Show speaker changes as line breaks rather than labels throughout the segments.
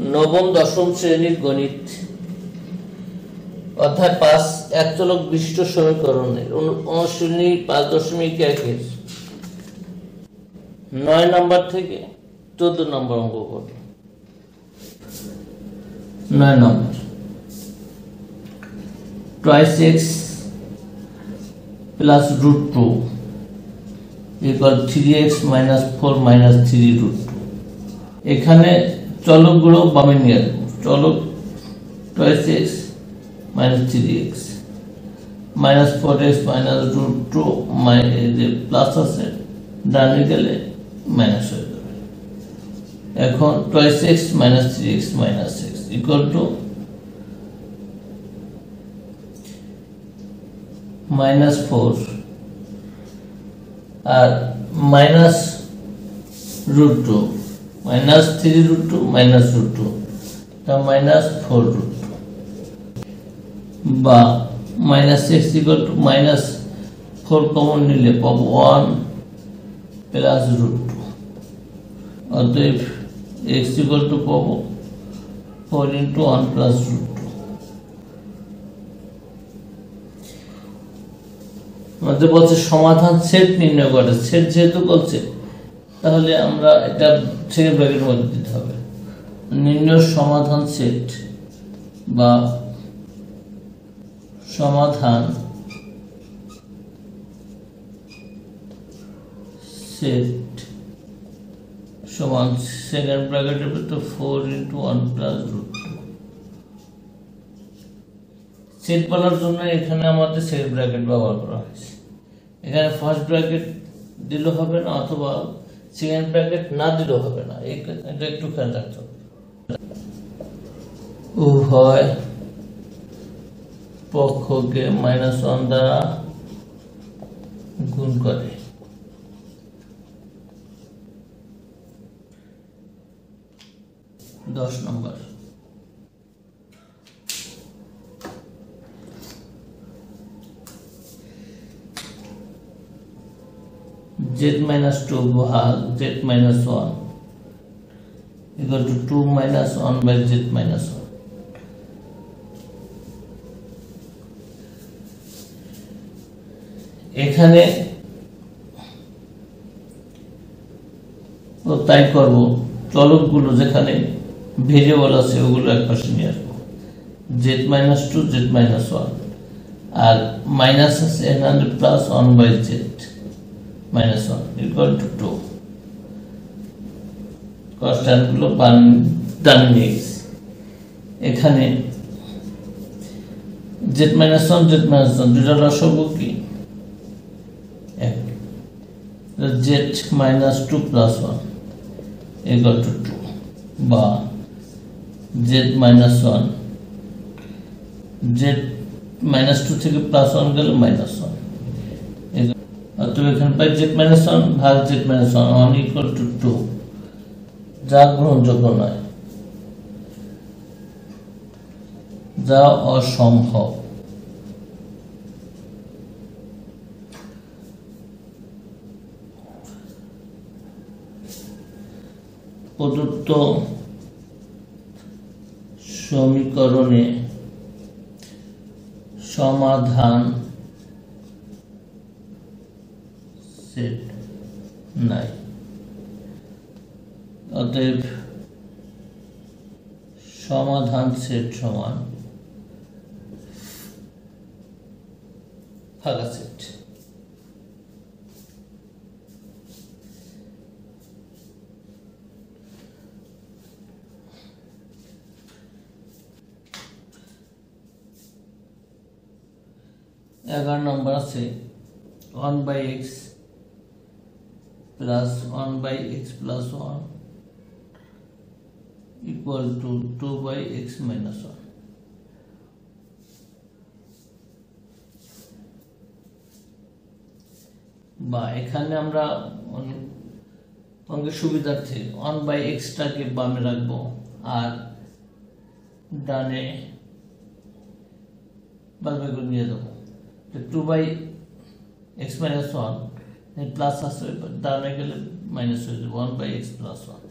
নবম দশম শ্রেণীর গণিত অধ্যায় 5 এক চলক বিশিষ্ট সমীকরণের অনুশীলনী 5.1 9 নম্বর থেকে 14 নম্বর অঙ্ক করব। 9 নম্বর twice x plus root 2 equal 3x minus 4 minus 3 root 2। এখানে চলকগুলো বামে নিয়ে আসবো। চলক twice x minus 3x minus 4x minus root 2 plus আছে, ডানে গেলে মাইনাস হয়ে যাবে। এখন twice x minus 3x minus 6 equal to minus 4 R minus root 2 minus 3 root 2 minus root 2 তা minus 4 root 2 বা minus 6 equal to minus 4 common নিলে পাবো 1 plus root 2। অতএব x equal to পাবো 4 into 1 plus root 2। আমাদের বলছে সমাধান সেট নির্ণয় করে। সেট যেহেতু বলছে তাহলে আমরা এটা ছেড়ে ব্র্যাকেটের মধ্যে দিতে হবে। নির্ণয় সমাধান সেট বা সমাধান সেট সমান সেকেন্ড ব্র্যাকেটের ভিতর 4 into 1 plus root 2। সেট বলার জন্য এখানে আমাদের সেকেন্ড ব্র্যাকেট ব্যবহার করা হয়েছে। এখানে ফার্স্ট ব্র্যাকেট দিলেও হবে না, অথবা সেকেন্ড ব্র্যাকেট না দিলেও হবে না, এটা একটু খেয়াল রাখতে হবে। উভয় পক্ষকে -1 দ্বারা গুণ করে। দশ নম্বর z minus 2 ভাগ z minus 1 equal to 2 minus 1 by z minus 1। এখানে তাই করব, চলকগুলো যেখানে ভেরিয়েবল আছে ওগুলো একপাশে নিয়ে আসবো। z minus 2 z minus 1 আর মাইনাস আছে এখানে plus 1 by z minus 1 equal to 2। Constant গুলো ডানে নিয়ে গেছি। এখানে z minus 1 z minus 1 দুটো লসাগু কি এক, z minus 2 plus 1 equal to 2 বা z minus 1 z minus 2 থেকে প্লাস 1 গেলে minus 1। অতএব এখানে পাই z minus 1 ভাগ z minus 1 equal to 2, যা গ্রহণযোগ্য নয়, যা অসম্ভব। প্রদত্ত সমীকরণে সমাধান সেট নাই। অতএব সমাধান সেট সমান ফাঁকা সেট। এগারো নম্বর আছে 1 by x plus 1 by x plus 1 equal to 2 by x minus 1। বা এখানে আমরা অঙ্কের সুবিধার্থে 1 by x টাকে বামে রাখবো আর ডানে বামে নিয়ে দেবো। 2 by x minus 1 প্লাস আসবে, ডানে গেলে মাইনাস হয়ে যাবে 1 by x plus 1।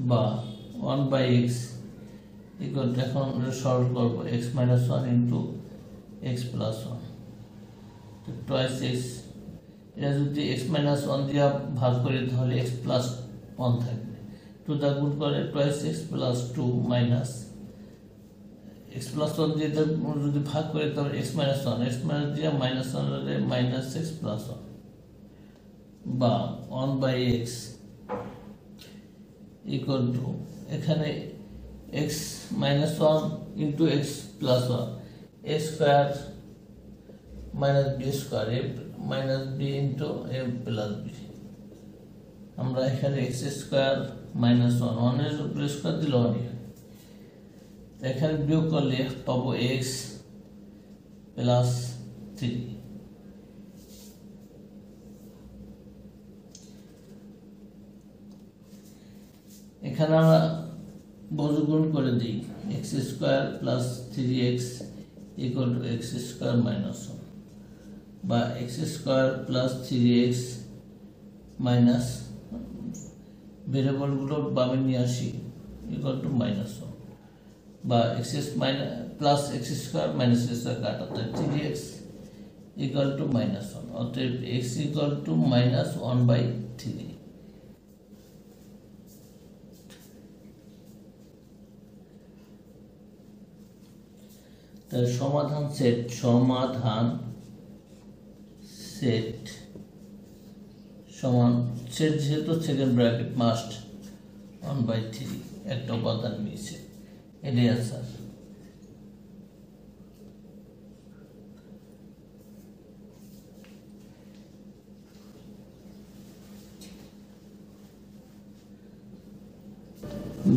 বা 1/x ইকুয়াল টু, এখন আমরা সলভ করব x minus 1 into x plus 1, তো twice x, এটা যদি x minus 1 দিয়ে ভাগ করি তাহলে x plus 1 থাকবে, 2 দা গুণ করে twice x plus 2 minus x plus 1 দিয়ে যদি ভাগ করি তাহলে x minus 1, x minus দিয়ে minus 1 হলে minus x plus 1 বা 1/x equal to, এখানে x minus 1 into x plus 1, a square minus b square, a minus b into a plus b, আমরা এখানে x square minus 1 এর উপরে square দিলে 1, এখানে বিয়োগ করলে পাবো x plus 3, এখানে আমরা বর্গগুণ করে দিই, x square plus 3x equal to x square minus 1 বা x square plus 3x minus ভেরিয়েবলগুলো বামে নিয়ে আসি equal to minus 1 বা x plus x square minus x square কাটা, তাই 3x equal to minus 1, অতএব x equal to minus 1/3। তার সমাধান সেট সমান সেট যেহেতু সেকেন্ড ব্র্যাকেট মাস্ট 1/3 একটা উপাদান নিয়েছে, এটাই আনসার।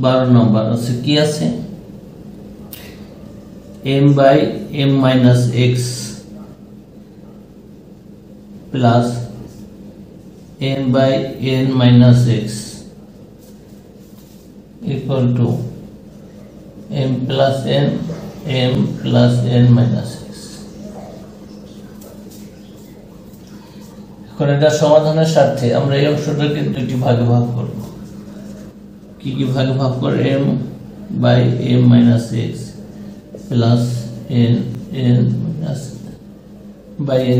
বারো নম্বর আছে, কি আছে, m/m minus x plus n/n minus x equal to m plus n minus x। এখন এটা সমাধানের স্বার্থে আমরা এই অংশটাকে দুটি ভাগে ভাগ করব। কি কি ভাগে ভাগ করে, m/m minus x plus n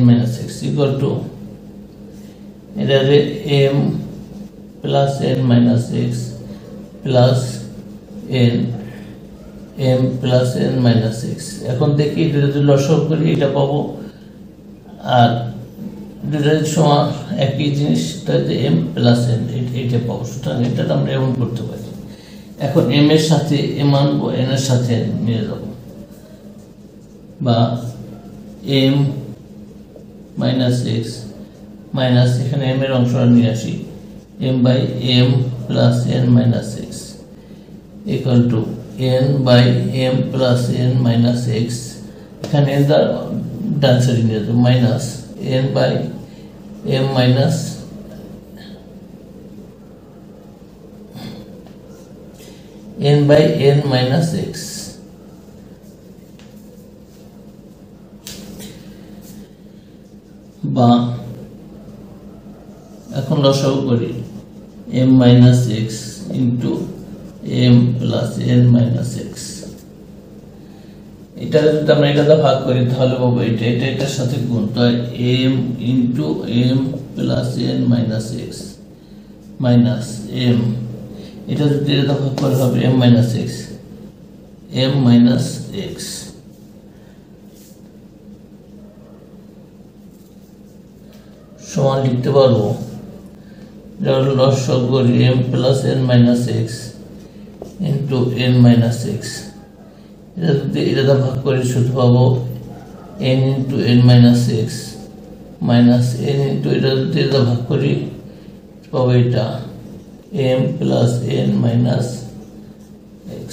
minus x equal to, এটা m plus n minus x plus m plus n minus x। এখন দেখি এটা যদি লসাগু করি এটা পাবো, আর দুটো সমান একই জিনিস, তাহলে m plus n এটা পাবো, সুতরাং এটা আমরা এমন করতে পারি। এখন m এর সাথে m আনবো, n এর সাথে নিয়ে যাব, বা m minus x minus এখানে m এর অংশটা নিয়ে আসি, m/m plus n minus x equal to n/m plus n minus x, এখানে ডান সাইডে নিয়ে যাব, minus n/m minus n/n minus x, বা এখন লসাগু করি m minus x into m plus n minus x, এটা যদি আমরা এটা ভাগ করি তাহলে পাবো এটা এটার সাথে গুণ, তাই m into m plus n minus x minus m, এটা যদি এটা ভাগ করে হবে m minus x সমান লিখতে পারবো, লসাগু করি m plus n minus x into n minus x, এটা যদি এটা ভাগ করি শুধু পাবো n into n minus x minus n into এটা যদি এটা ভাগ করি পাবো এটা m plus n minus x,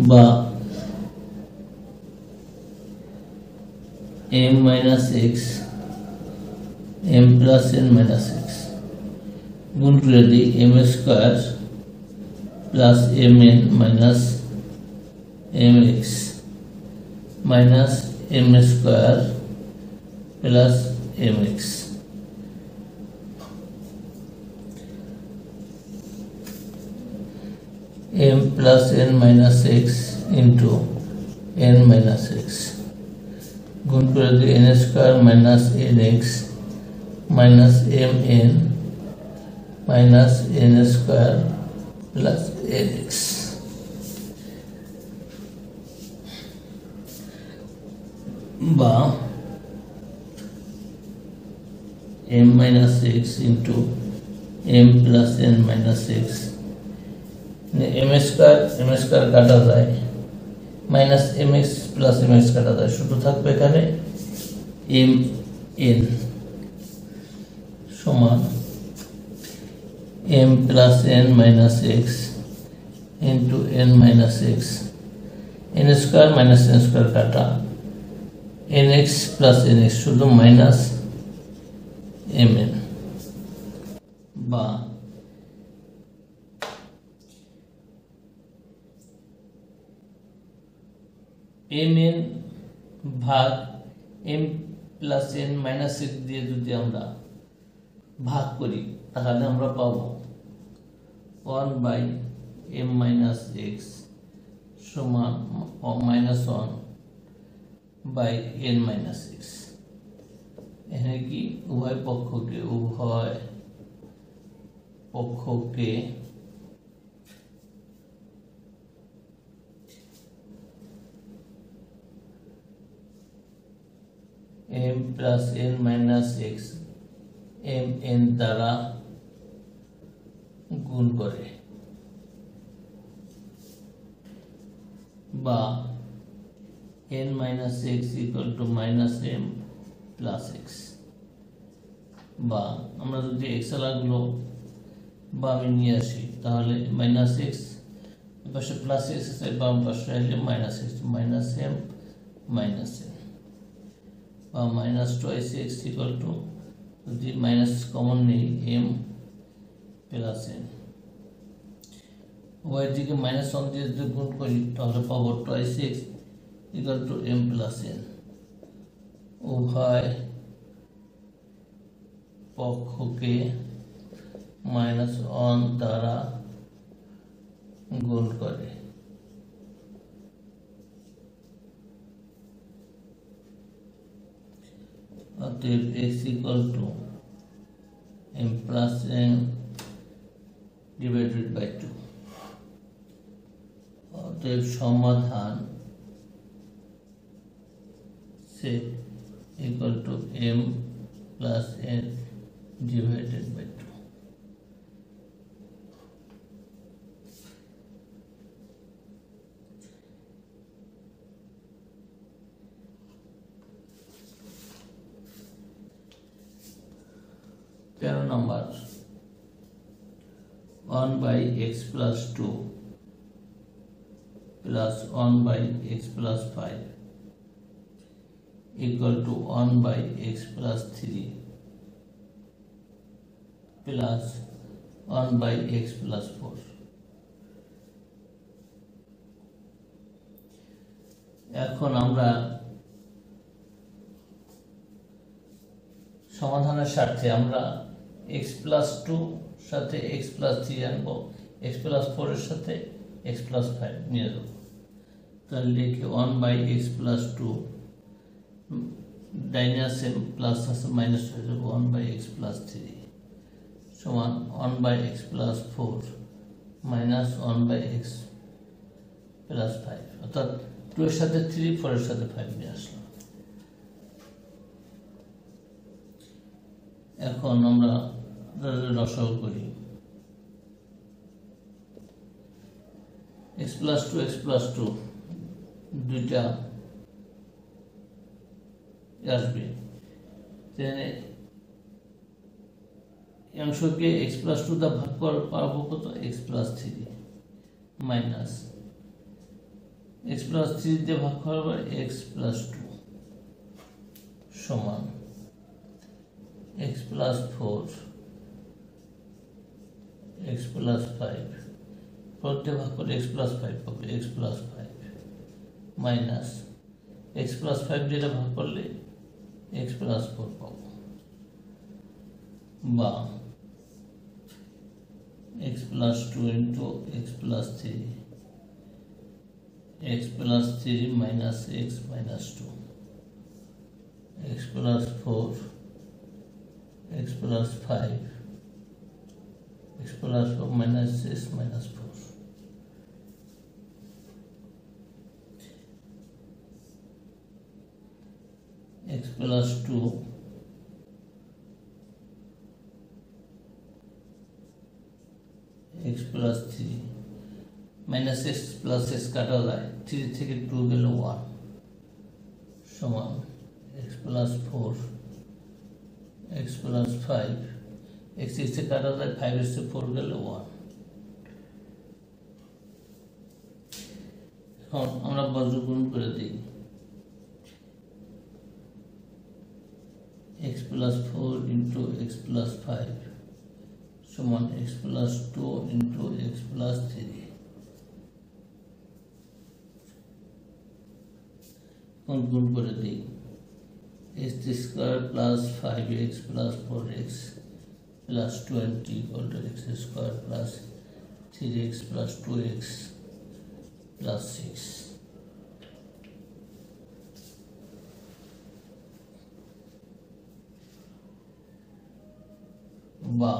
বা m minus x m plus n minus x গুণ করে দিই m square plus mn minus mx minus m square plus mx, m plus n minus x into n minus x গুণ করে দিই n square minus nx minus mn minus n square plus nx বা m minus x into m plus n minus x m square কাটা যায় minus mx plus mx কাটা যায় শুধু থাকবে এখানে mn সমান m plus n minus x into n minus x n square minus n square কাটা nx plus nx শুধু মাইনাস mn বা mn ভাগ m plus n minus x দিয়ে যদি আমরা ভাগ করি তাহলে আমরা পাবো 1 by m minus x সমান minus 1 by n minus x এখানে কি উভয় পক্ষকে m plus n minus x mn দ্বারা গুণ করে বা n minus x equal to minus m plus x বা আমরা যদি x লাগলো বামে নিয়ে আসি তাহলে মাইনাস x পাশে প্লাস x আছে বাম পাশে আসলে minus x minus m minus n বা minus twice x equal to যদি মাইনাস কমন নেই m প্লাস n উভয় দিকে মাইনাস 1 দিয়ে যদি গুণ করি তাহলে পাবো twice x equal to m plus n উভয় পক্ষকে মাইনাস 1 দ্বারা গুণ করে অতএব x equal to m plus n divided by 2 অতএব সমাধান set equal to m plus n divided by 2 13 number 1 by x plus 2 plus 1 by x plus 5 equal to 1 by x plus 3 plus 1 by x plus 4 এখন আমরা সমাধানের স্বার্থে আমরা x plus 2 সাথে x plus 3 আনবো x plus 4 এর সাথে x plus 5 নিয়ে যাব তাহলে লিখি 1 by x plus 2 ডাইনে আছে প্লাস আছে মাইনাস হয়ে যাবে 1 by x plus 3 সমান 1 by x plus 4 minus 1 by x plus 5 অর্থাৎ 2 এর সাথে 3 4 এর সাথে 5 নিয়ে আসলাম এখন আমরা লসাগু করি x plus 2 x plus 2 দুইটা আসবে তাহলে এই অংশকে x plus 2 দ্বারা ভাগ করে পাবো কত x plus 3 minus x plus 3 দিয়ে ভাগ করব x plus 2 সমান x plus 4 x plus 5 4 দিয়ে ভাগ করে x plus 5 পাবো x plus 5 minus x plus 5 দিয়ে ভাগ করলে x plus 4 পাবো বা x plus 2 into x plus 3, x plus 3 minus x minus 2, x plus 4, x plus 5, x plus 4 minus x minus 4. X plus 2 x plus 3 minus x plus x কাটা যায় 3 থেকে 2 গেল 1 সমান x plus 4 x plus 5 x থেকে কাটা যায় 5 এর থেকে 4 গেল 1 এখন আমরা বর্গগুণ করে দিই x plus 4 into x plus 5 সমান x plus 2 into x plus 3 গুণ করে দিই x square plus 5x plus 4x plus 20 equal to x square plus 3x plus 2x plus 6. বা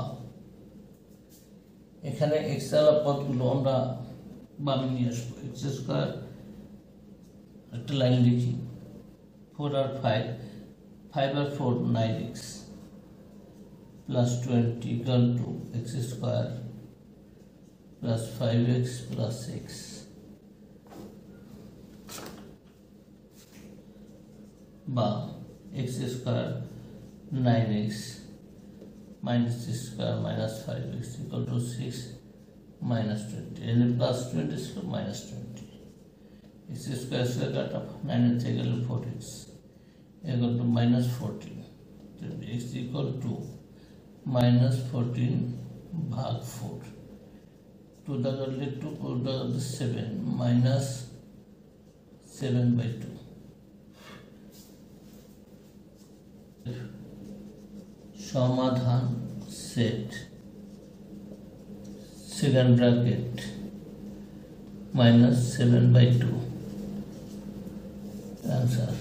এখানে x এর পদগুলো আমরা বামে নিয়ে আসবো x স্কয়ার একটা লাইন লিখি 4 আর 5 আর 4 9x plus 20 equal to x square plus 5x plus 6 বা x square 9x minus x square minus 5x equal to 6 minus 20 and plus 20 square minus 20 x square square cut up 9 equal to 4x equal to minus 14 so x equal to minus 14 भाग 4 2 the 2 the 7 minus 7 by 2 समाधान set second bracket minus 7 by 2 answer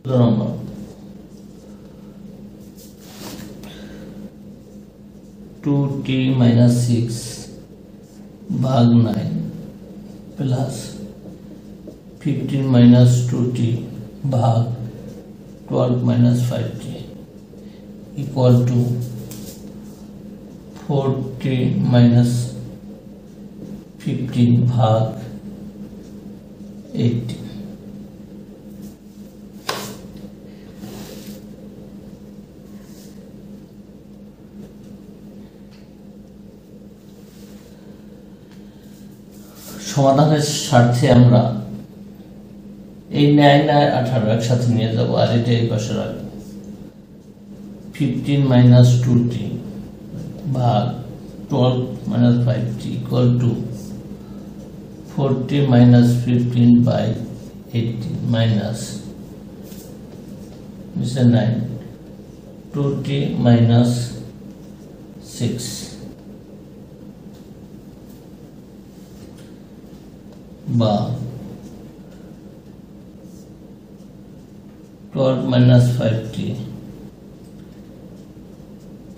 number 2t minus 6 भाग 9 plus 15 minus 2t भाग 12 minus 5t equal to 4t minus 15 भाग 18 সমাধানের স্বার্থে আমরা এই 9 আর 18 একসাথে নিয়ে যাব আর এটা এই পাশে রাখব 15 minus 2t ভাগ 12 minus 5t equal to 40 minus 15 by 18 minus this is 9 2t minus 6 বা 12 minus 5t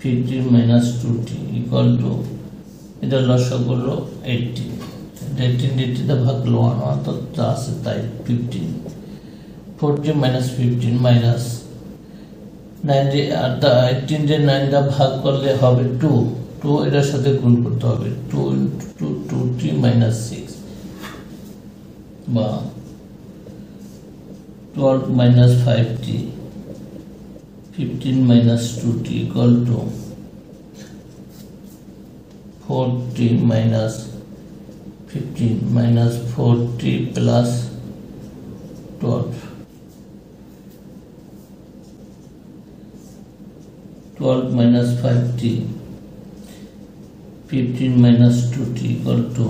15 minus 2t equal to এটা লসাগু হলো 18 18 তে ভাগ হলো 1 অর্থাৎ যা আছে তাই 15 40 minus 15 minus 9 আর 18 রে 9 দা ভাগ করলে হবে 2 2 এর সাথে গুণ করতে হবে 2 into 2t minus 6 বা 12 minus 5t 15 minus 2t equal to 4t minus 15 minus 4t plus 12 12 minus 5t 15 minus 2t equal to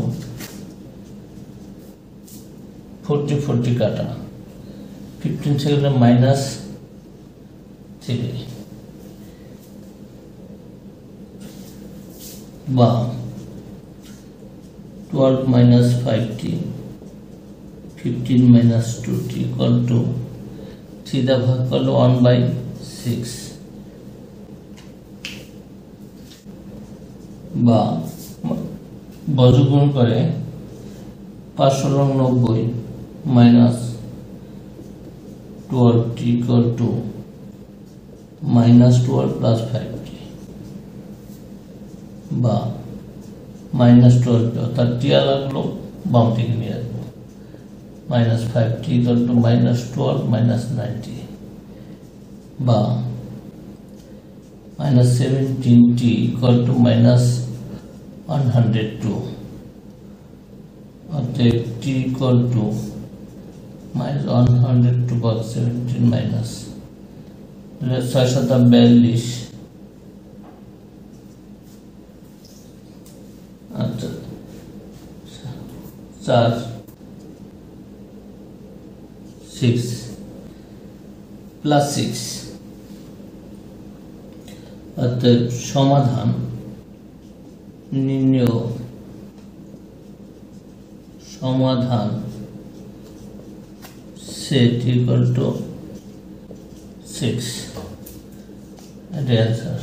40 কাটা 15 সেকেন্ডে মাইনাস 3 বা 12 minus 5t 15 minus 2t equal to 3 দা ভাগ করলে 1/6 বা বর্গগুণ করে 590 minus 12t equal to minus 12 plus 5t বা minus 12 অর্থাৎ টিয়া লাগলো বাম দিকে নিয়ে আসবো minus 5t equal to minus 12 minus 90 বা minus 17t equal to minus 102 অর্থাৎ t equal to minus 102 by 17 minus 642 আচ্ছা 4 6 plus 6 অতএব সমাধান নির্ণয় সমাধান set equal to 6 and answer